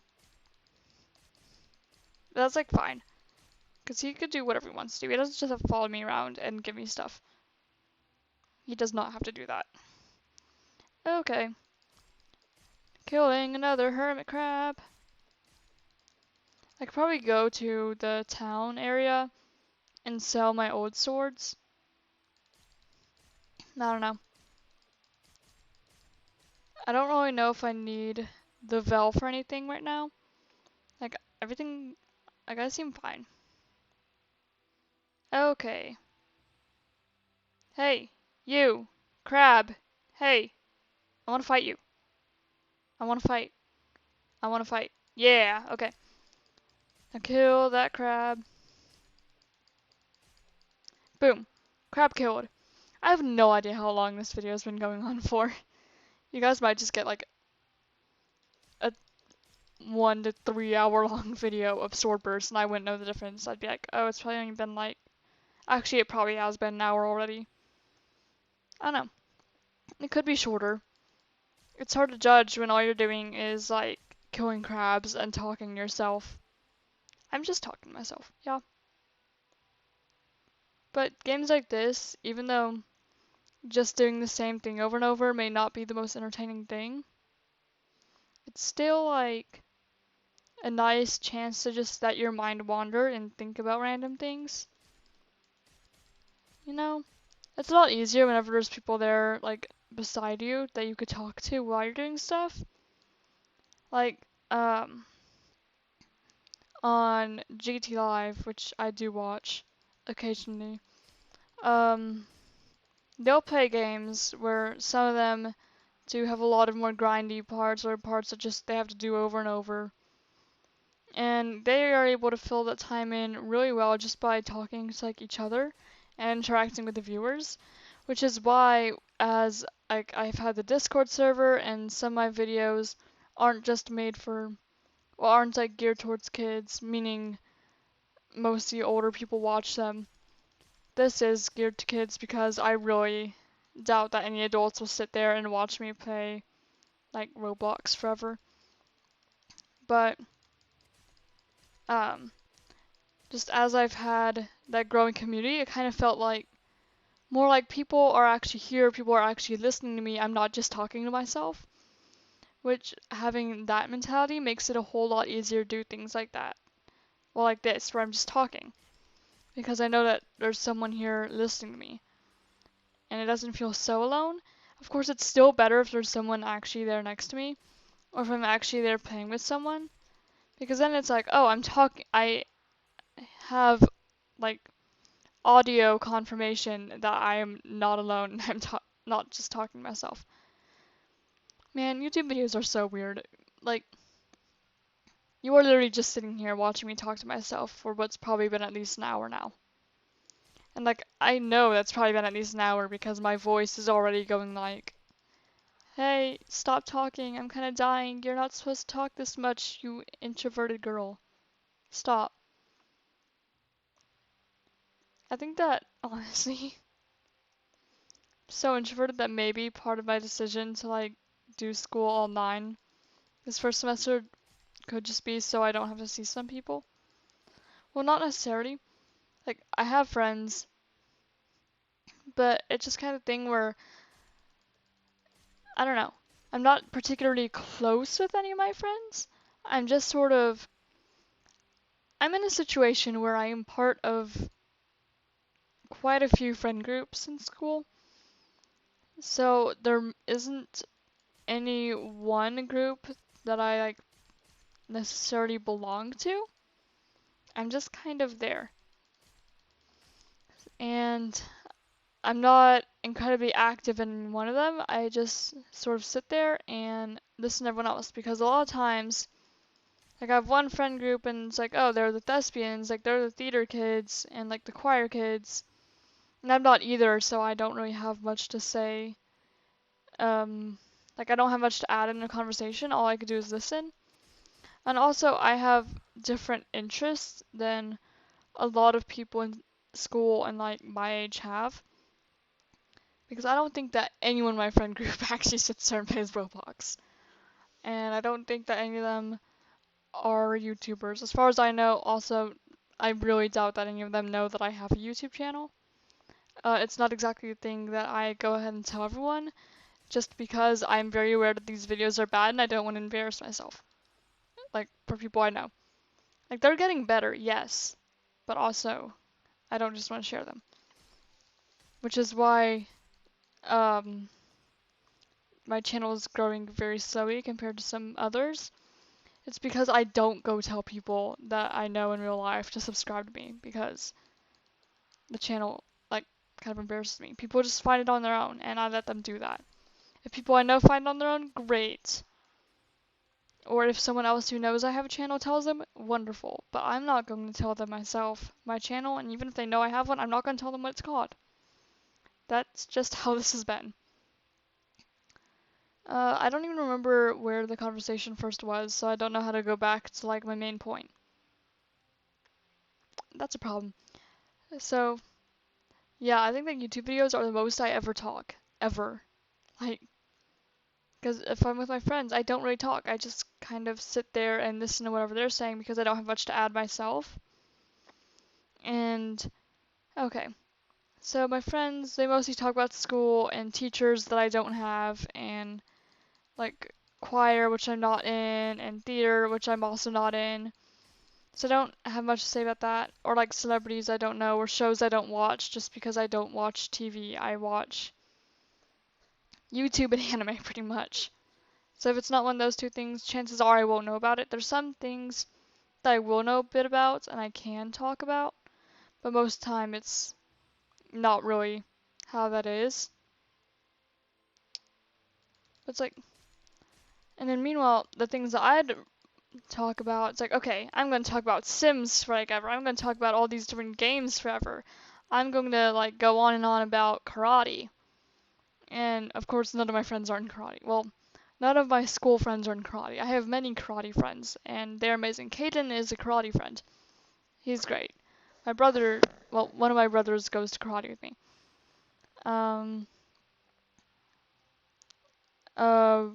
But that's like fine. Because he could do whatever he wants to do. He doesn't just have to follow me around and give me stuff. He does not have to do that. Okay. Killing another hermit crab. I could probably go to the town area and sell my old swords. I don't know. I don't really know if I need the Vel for anything right now. Like, everything, I gotta seem fine. Okay. Hey, you, crab. Hey, I wanna fight you. I wanna fight. I wanna fight. Yeah, okay. Now kill that crab. Boom. Crab killed. I have no idea how long this video has been going on for. You guys might just get like a 1 to 3 hour long video of Swordburst and I wouldn't know the difference. I'd be like, oh, it's probably only been like, actually it probably has been an hour already. I don't know. It could be shorter. It's hard to judge when all you're doing is like killing crabs and talking to yourself. I'm just talking to myself, yeah. But games like this, even though just doing the same thing over and over may not be the most entertaining thing, it's still like a nice chance to just let your mind wander and think about random things. You know? It's a lot easier whenever there's people there, like, beside you that you could talk to while you're doing stuff. Like, on GT Live, which I do watch occasionally, they'll play games where some of them do have a lot of more grindy parts or parts that just they have to do over and over. And they are able to fill that time in really well just by talking to like each other and interacting with the viewers, which is why as like I've had the Discord server and some of my videos aren't just made for, well, aren't like geared towards kids, meaning mostly older people watch them. this is geared to kids because I really doubt that any adults will sit there and watch me play like Roblox forever. But um, just as I've had that growing community, it kind of felt like more like people are actually here, people are actually listening to me. I'm not just talking to myself, which having that mentality makes it a whole lot easier to do things like that. Well, like this, where I'm just talking. Because I know that there's someone here listening to me. And it doesn't feel so alone. Of course, it's still better if there's someone actually there next to me, or if I'm actually there playing with someone. Because then it's like, oh, I have, like, audio confirmation that I am not alone and I'm not just talking to myself. Man, YouTube videos are so weird. Like, you are literally just sitting here watching me talk to myself for what's probably been at least an hour now. And, like, I know that's probably been at least an hour because my voice is already going like, hey, stop talking, I'm kinda dying, you're not supposed to talk this much, you introverted girl. Stop. I think that, honestly, I'm so introverted that maybe part of my decision to, like, do school online this first semester could just be so I don't have to see some people. Well, not necessarily. Like, I have friends, but it's just kind of thing where, I don't know, I'm not particularly close with any of my friends. I'm just sort of, I'm in a situation where I am part of quite a few friend groups in school. So there isn't any one group that I like necessarily belong to. I'm just kind of there. And I'm not incredibly active in one of them. I just sort of sit there and listen to everyone else because a lot of times, like I have one friend group and it's like, oh, they're the thespians, like they're the theater kids and like the choir kids. And I'm not either, so I don't really have much to say. Like I don't have much to add in a conversation. All I could do is listen. And also, I have different interests than a lot of people in school and like my age have. Because I don't think that anyone in my friend group actually sits there and plays Roblox. And I don't think that any of them are YouTubers. As far as I know, also, I really doubt that any of them know that I have a YouTube channel. It's not exactly a thing that I go ahead and tell everyone, just because I'm very aware that these videos are bad and I don't want to embarrass myself. Like, for people I know. Like, they're getting better, yes. But also, I don't just want to share them. Which is why, my channel is growing very slowly compared to some others. It's because I don't go tell people that I know in real life to subscribe to me, because the channel, like, kind of embarrasses me. People just find it on their own, and I let them do that. If people I know find it on their own, great. Or if someone else who knows I have a channel tells them, wonderful. But I'm not going to tell them myself my channel, and even if they know I have one, I'm not going to tell them what it's called. That's just how this has been. I don't even remember where the conversation first was, so I don't know how to go back to like my main point. That's a problem. So, yeah, I think that YouTube videos are the most I ever talk. Ever. Like, because if I'm with my friends, I don't really talk. I just kind of sit there and listen to whatever they're saying because I don't have much to add myself. And, okay. So my friends, they mostly talk about school and teachers that I don't have, and like choir, which I'm not in, and theater, which I'm also not in. So I don't have much to say about that. Or like celebrities I don't know, or shows I don't watch just because I don't watch TV. I watch YouTube and anime pretty much. So if it's not one of those two things, chances are I won't know about it. There's some things that I will know a bit about and I can talk about, but most of the time it's not really how that is. It's like, and then meanwhile, the things that I'd talk about, it's like, okay, I'm going to talk about Sims forever. I'm going to talk about all these different games forever. I'm going to like go on and on about karate. And of course, none of my friends are in karate. Well, none of my school friends are in karate. I have many karate friends, and they're amazing. Caden is a karate friend. He's great. My brother well, one of my brothers goes to karate with me. Um, uh,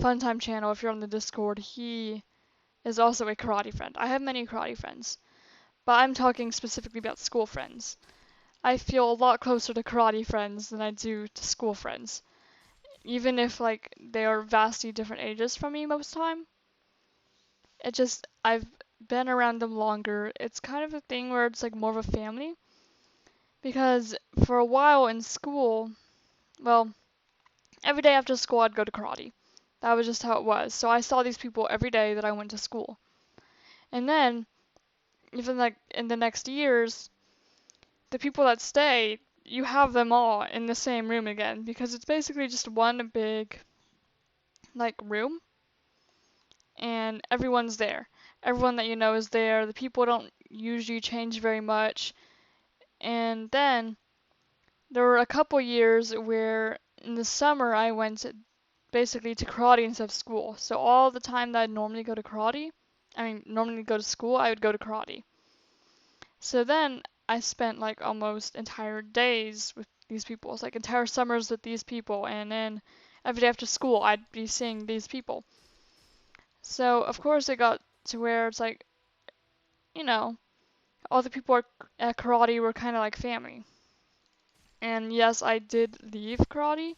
Funtime Channel, if you're on the Discord, he is also a karate friend. I have many karate friends, but I'm talking specifically about school friends. I feel a lot closer to karate friends than I do to school friends. Even if like they are vastly different ages from me most time. It just I've been around them longer. It's kind of a thing where it's like more of a family. Because for a while in school, well, every day after school I'd go to karate. That was just how it was. So I saw these people every day that I went to school. And then, even like in the next years, the people that stay, you have them all in the same room again because it's basically just one big like room and everyone's there. Everyone that you know is there. The people don't usually change very much. And then there were a couple years where in the summer I went basically to karate instead of school. So all the time that I'd normally go to karate, normally go to school, I would go to karate. So then I spent like almost entire days with these people. It's like entire summers with these people, and then every day after school I'd be seeing these people. So of course it got to where it's like, you know, all the people at karate were kind of like family. And yes, I did leave karate.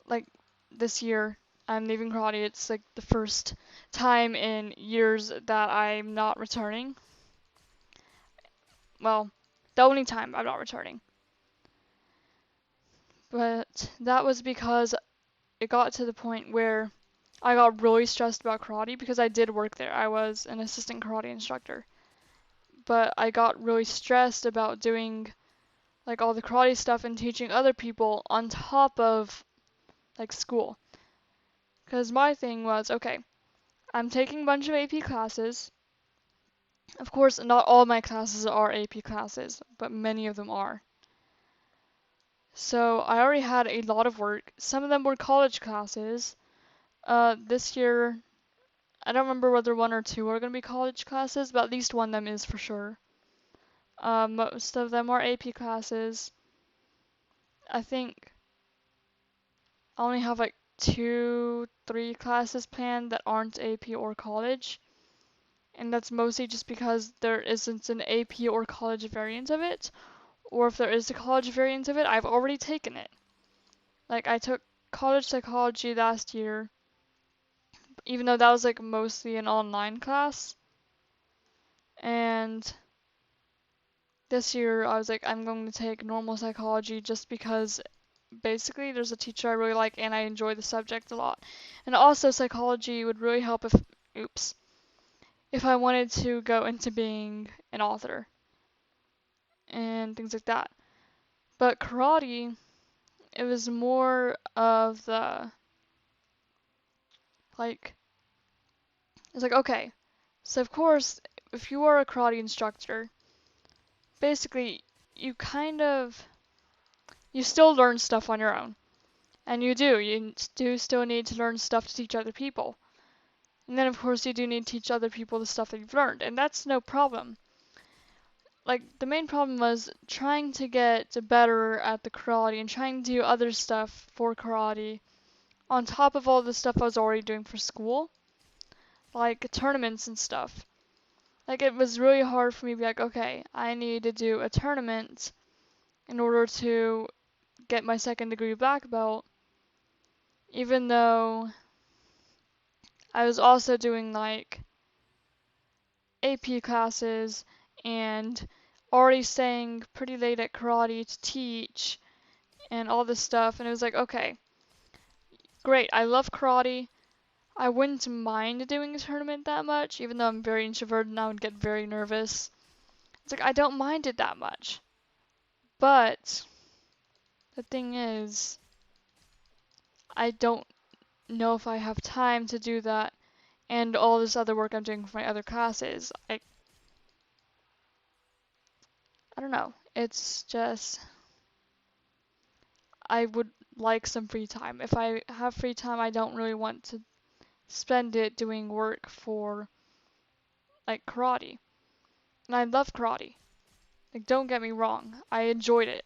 Like this year, I'm leaving karate. It's like the first time in years that I'm not returning. Well, the only time I'm not returning. But that was because it got to the point where I got really stressed about karate because I did work there. I was an assistant karate instructor. But I got really stressed about doing like all the karate stuff and teaching other people on top of like school. Because my thing was, okay, I'm taking a bunch of AP classes. Of course, not all my classes are AP classes, but many of them are. So I already had a lot of work. Some of them were college classes. This year, I don't remember whether one or two are going to be college classes, but at least one of them is for sure. Most of them are AP classes. I think I only have like 2, 3 classes planned that aren't AP or college. And that's mostly just because there isn't an AP or college variant of it. Or if there is a college variant of it, I've already taken it. Like I took college psychology last year, even though that was like mostly an online class. And this year I was like, I'm going to take normal psychology just because basically there's a teacher I really like and I enjoy the subject a lot. And also psychology would really help if I wanted to go into being an author and things like that. But karate, it was more of the like it's like okay. So of course, if you are a karate instructor, basically you kind of you still learn stuff on your own. And you do still need to learn stuff to teach other people. And then of course you do need to teach other people the stuff that you've learned, and that's no problem. Like the main problem was trying to get better at the karate and trying to do other stuff for karate on top of all the stuff I was already doing for school, like tournaments and stuff. Like it was really hard for me to be like, okay, I need to do a tournament in order to get my second degree black belt, even though I was also doing like AP classes and already staying pretty late at karate to teach and all this stuff. And it was like, okay, great, I love karate. I wouldn't mind doing a tournament that much, even though I'm very introverted and I would get very nervous. It's like, I don't mind it that much. But the thing is, I don't know if I have time to do that and all this other work I'm doing for my other classes. I don't know. It's just I would like some free time. If I have free time, I don't really want to spend it doing work for like karate. And I love karate. Like, don't get me wrong, I enjoyed it,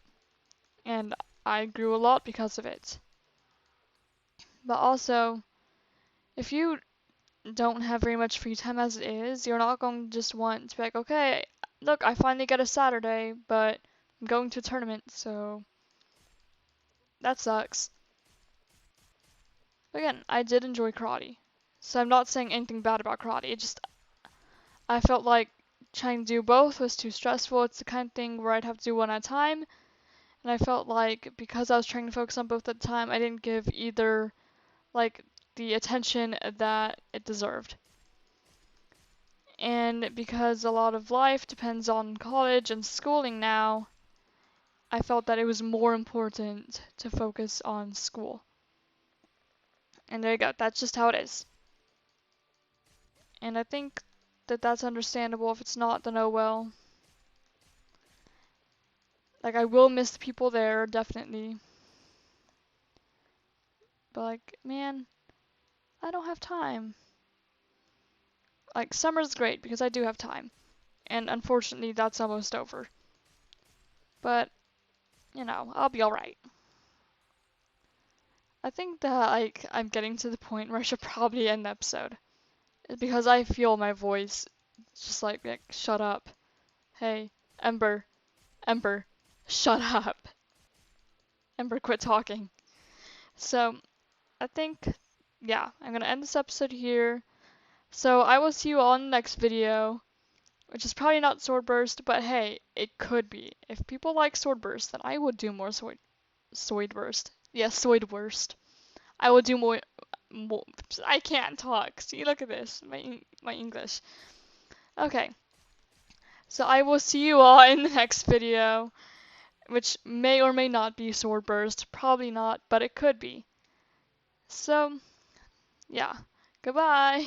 and I grew a lot because of it. But also, if you don't have very much free time as it is, you're not going to just want to be like, okay, look, I finally get a Saturday, but I'm going to a tournament, so that sucks. But again, I did enjoy karate, so I'm not saying anything bad about karate. It just, I felt like trying to do both was too stressful. It's the kind of thing where I'd have to do one at a time, and I felt like because I was trying to focus on both at the time, I didn't give either like the attention that it deserved. And because a lot of life depends on college and schooling now, I felt that it was more important to focus on school. And there you go, that's just how it is. And I think that that's understandable. If it's not, then oh well. Like, I will miss the people there, definitely. But like, man, I don't have time. Like, summer's great because I do have time. And unfortunately, that's almost over. But, you know, I'll be alright. I think that, like, I'm getting to the point where I should probably end the episode. Because I feel my voice just like, shut up. Hey, Ember, Ember, shut up. Ember, quit talking. So, I think, yeah, I'm gonna end this episode here. So, I will see you all in the next video, which is probably not Swordburst, but hey, it could be. If people like Swordburst, then I would do more Swordburst. Yeah, Swordburst. I would do more. I can't talk. See, look at this, my English. Okay, so I will see you all in the next video, which may or may not be Swordburst. Probably not, but it could be. So, yeah. Goodbye.